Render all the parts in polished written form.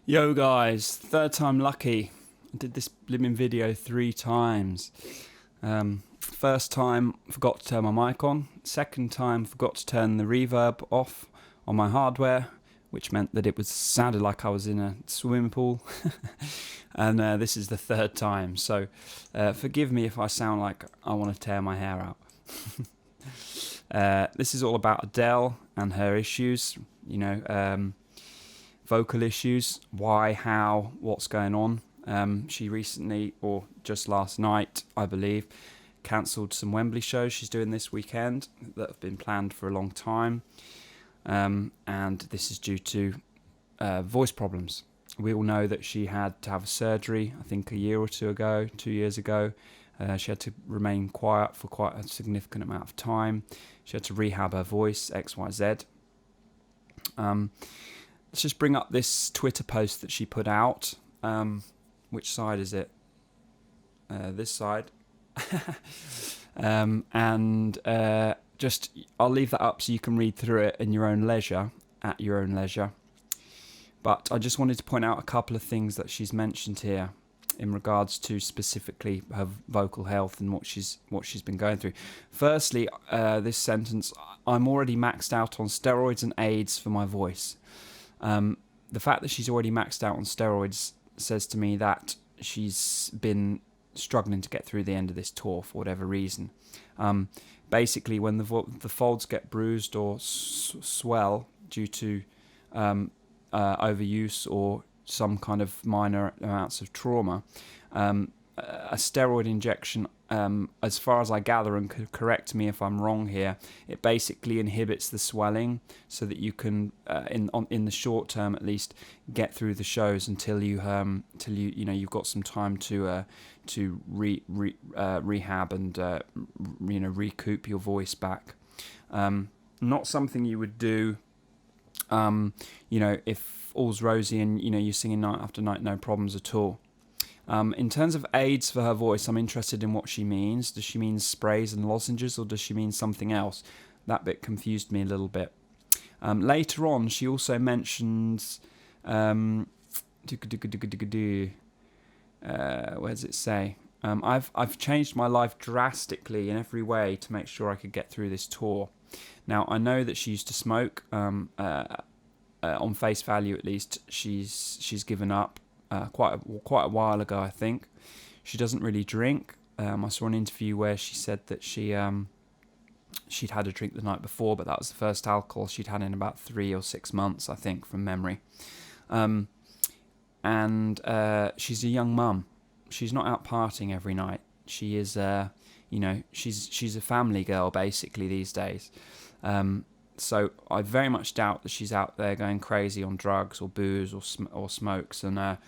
Yo guys, third time lucky. I did this blimmin' video 3 times. First time, forgot to turn my mic on. Second time, forgot to turn the reverb off on my hardware, which meant that it sounded like I was in a swimming pool. And this is the third time, so forgive me if I sound like I want to tear my hair out. This is all about Adele and her issues, vocal issues, why, how, what's going on. She recently, or just last night, I believe, cancelled some Wembley shows she's doing this weekend that have been planned for a long time. And this is due to voice problems. We all know that she had to have a surgery, I think 2 years ago. She had to remain quiet for quite a significant amount of time. She had to rehab her voice, XYZ. Let's just bring up this Twitter post that she put out. Which side is it? This side. I'll leave that up so you can read through it in your own leisure, at your own leisure. But I just wanted to point out a couple of things that she's mentioned here in regards to specifically her vocal health and what she's been going through. Firstly, this sentence: I'm already maxed out on steroids and aids for my voice. The fact that she's already maxed out on steroids says to me that she's been struggling to get through the end of this tour for whatever reason. Basically, when the folds get bruised or swell due to overuse or some kind of minor amounts of trauma, a steroid injection, as far as I gather, and could correct me if I'm wrong here, it basically inhibits the swelling so that you can, in the short term at least, get through the shows until you've got some time to rehab and recoup your voice back. Not something you would do, if all's rosy and you're singing night after night, no problems at all. In terms of aids for her voice, I'm interested in what she means. Does she mean sprays and lozenges, or does she mean something else? That bit confused me a little bit. Later on, she also mentions... where does it say? I've changed my life drastically in every way to make sure I could get through this tour. Now, I know that she used to smoke. On face value, at least, she's given up. Quite a while ago, I think. She doesn't really drink. I saw an interview where she said that she'd had a drink the night before, but that was the first alcohol she'd had in about 3 or 6 months, I think, from memory. And she's a young mum. She's not out partying every night. She is, she's a family girl basically these days. So I very much doubt that she's out there going crazy on drugs or booze or smokes. And I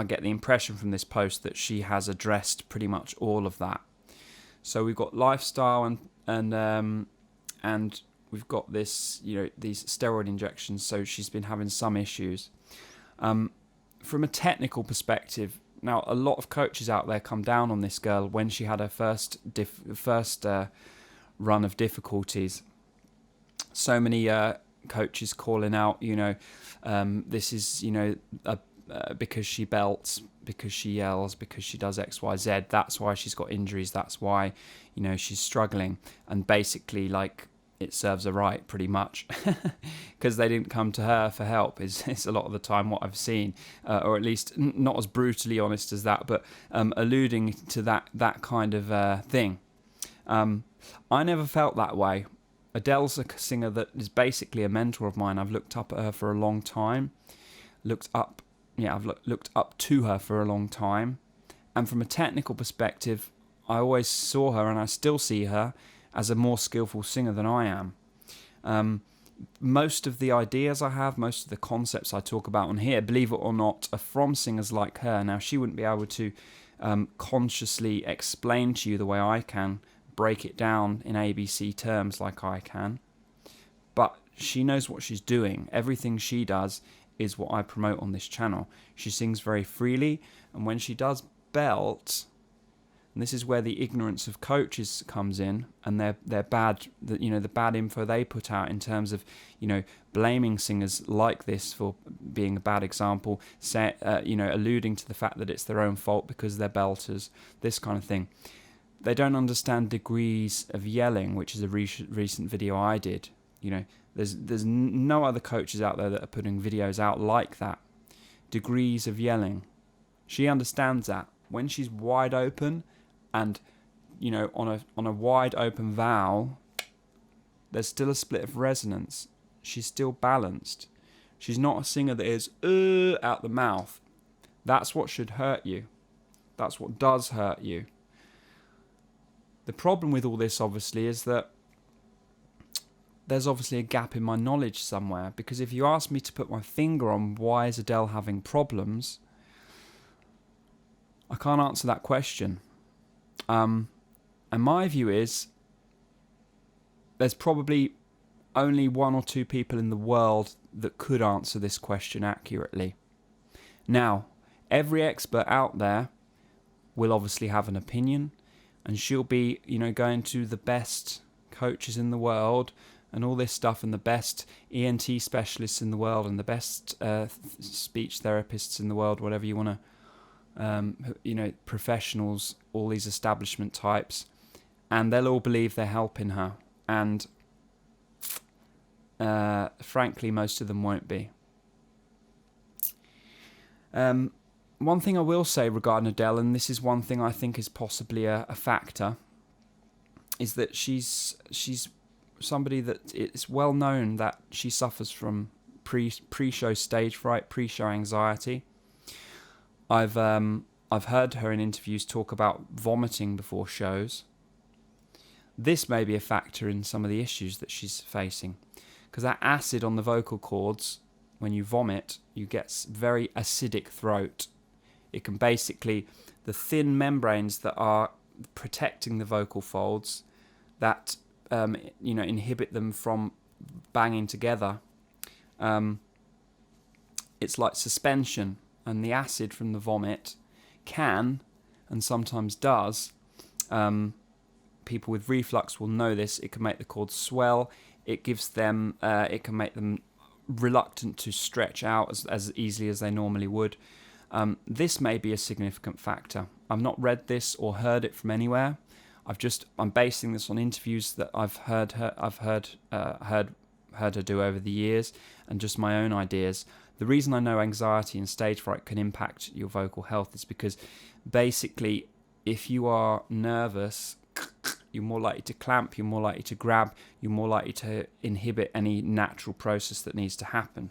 get the impression from this post that she has addressed pretty much all of that. So we've got lifestyle and we've got this, these steroid injections. So she's been having some issues. From a technical perspective, now a lot of coaches out there come down on this girl when she had her first run of difficulties. So many coaches calling out, this is, because she belts, because she yells, because she does X, Y, Z. That's why she's got injuries. That's why, she's struggling. And basically, it serves her right, pretty much, because they didn't come to her for help. Is a lot of the time what I've seen, or at least not as brutally honest as that, but alluding to that kind of thing. I never felt that way. Adele's a singer that is basically a mentor of mine. I've looked up at her for a long time. I've looked up to her for a long time. And from a technical perspective, I always saw her, and I still see her, as a more skillful singer than I am. Most of the ideas I have, most of the concepts I talk about on here, believe it or not, are from singers like her. Now, she wouldn't be able to consciously explain to you the way I can, break it down in ABC terms like I can, but she knows what she's doing. Everything she does is what I promote on this channel. She sings very freely, and when she does belt, And this is where the ignorance of coaches comes in, and their bad, the bad info they put out in terms of, blaming singers like this for being a bad example, alluding to the fact that it's their own fault because they're belters, this kind of thing. They don't understand degrees of yelling, which is a recent video I did. There's no other coaches out there that are putting videos out like that. Degrees of yelling. She understands that. When she's wide open, and on a wide open vowel, there's still a split of resonance. She's still balanced. She's not a singer that is out the mouth. That's what should hurt you. That's what does hurt you. The problem with all this, obviously, is that there's obviously a gap in my knowledge somewhere, because if you ask me to put my finger on why is Adele having problems, I can't answer that question. And my view is there's probably only 1 or 2 people in the world that could answer this question accurately. Now, every expert out there will obviously have an opinion, and she'll be, going to the best coaches in the world and all this stuff, and the best ENT specialists in the world, and the best speech therapists in the world, whatever you want to, professionals, all these establishment types, and they'll all believe they're helping her. And frankly, most of them won't be. One thing I will say regarding Adele, and this is one thing I think is possibly a factor, is that she's somebody that it's well known that she suffers from pre-show stage fright, pre-show anxiety. I've heard her in interviews talk about vomiting before shows. This may be a factor in some of the issues that she's facing, because that acid on the vocal cords, when you vomit, you get very acidic throat. It can basically, the thin membranes that are protecting the vocal folds, that inhibit them from banging together. It's like suspension, and the acid from the vomit can, and sometimes does, people with reflux will know this, it can make the cords swell, it can make them reluctant to stretch out as easily as they normally would. This may be a significant factor. I've not read this or heard it from anywhere. I'm basing this on interviews that I've heard her do over the years, and just my own ideas. The reason I know anxiety and stage fright can impact your vocal health is because basically, if you are nervous, you're more likely to clamp, you're more likely to grab, you're more likely to inhibit any natural process that needs to happen.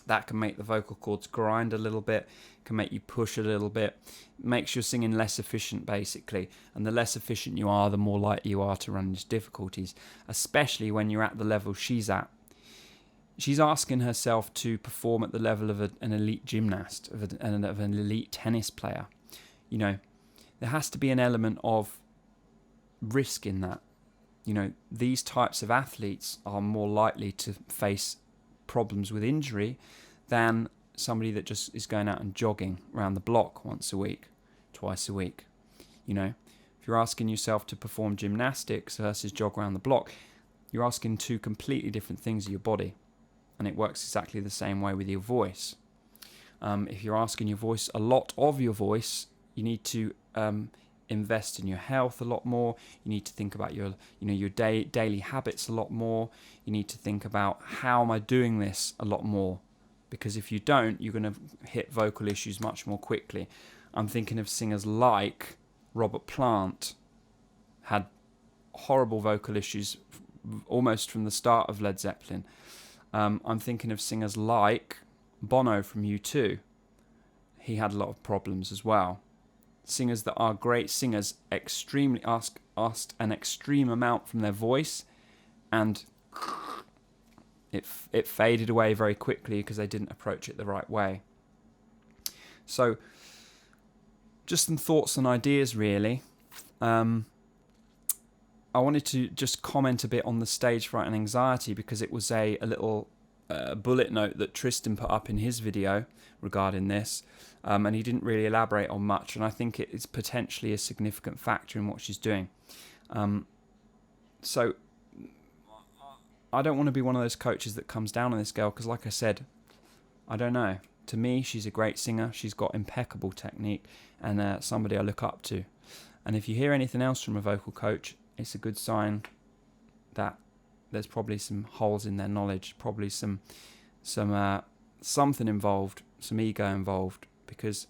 That can make the vocal cords grind a little bit, can make you push a little bit, makes your singing less efficient basically. And the less efficient you are, the more likely you are to run into difficulties, especially when you're at the level she's at. She's asking herself to perform at the level of an elite gymnast, of an elite tennis player. There has to be an element of risk in that. These types of athletes are more likely to face problems with injury than somebody that just is going out and jogging around the block once a week, twice a week. If you're asking yourself to perform gymnastics versus jog around the block, you're asking 2 completely different things of your body, and it works exactly the same way with your voice. If you're asking your voice, a lot of your voice, you need to invest in your health a lot more. You need to think about your daily habits a lot more. You need to think about, how am I doing this a lot more? Because if you don't, you're going to hit vocal issues much more quickly. I'm thinking of singers like Robert Plant, had horrible vocal issues almost from the start of Led Zeppelin. I'm thinking of singers like Bono from U2. He had a lot of problems as well. Singers that are great singers extremely asked an extreme amount from their voice, and it faded away very quickly because they didn't approach it the right way. So, just some thoughts and ideas really. I wanted to just comment a bit on the stage fright and anxiety, because it was a little bullet note that Tristan put up in his video regarding this, and he didn't really elaborate on much, and I think it is potentially a significant factor in what she's doing. So I don't want to be one of those coaches that comes down on this girl, because like I said, I don't know. To me, she's a great singer. She's got impeccable technique, and somebody I look up to. And if you hear anything else from a vocal coach, it's a good sign that there's probably some holes in their knowledge, probably some something involved, some ego involved, because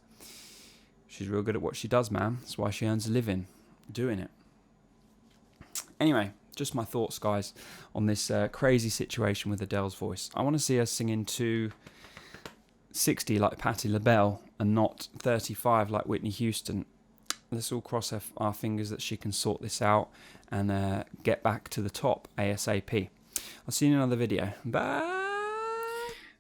she's real good at what she does, man. That's why she earns a living doing it. Anyway, just my thoughts, guys, on this crazy situation with Adele's voice. I want to see her singing to 60 like Patti LaBelle and not 35 like Whitney Houston. Let's all cross our fingers that she can sort this out and get back to the top ASAP. I'll see you in another video. Bye!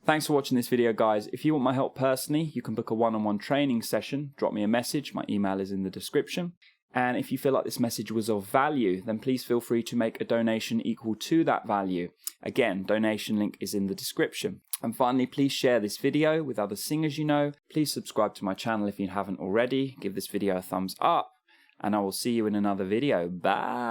Thanks for watching this video, guys. If you want my help personally, you can book a one-on-one training session. Drop me a message. My email is in the description. And if you feel like this message was of value, then please feel free to make a donation equal to that value. Again, donation link is in the description. And finally, please share this video with other singers you know. Please subscribe to my channel if you haven't already. Give this video a thumbs up. And I will see you in another video. Bye!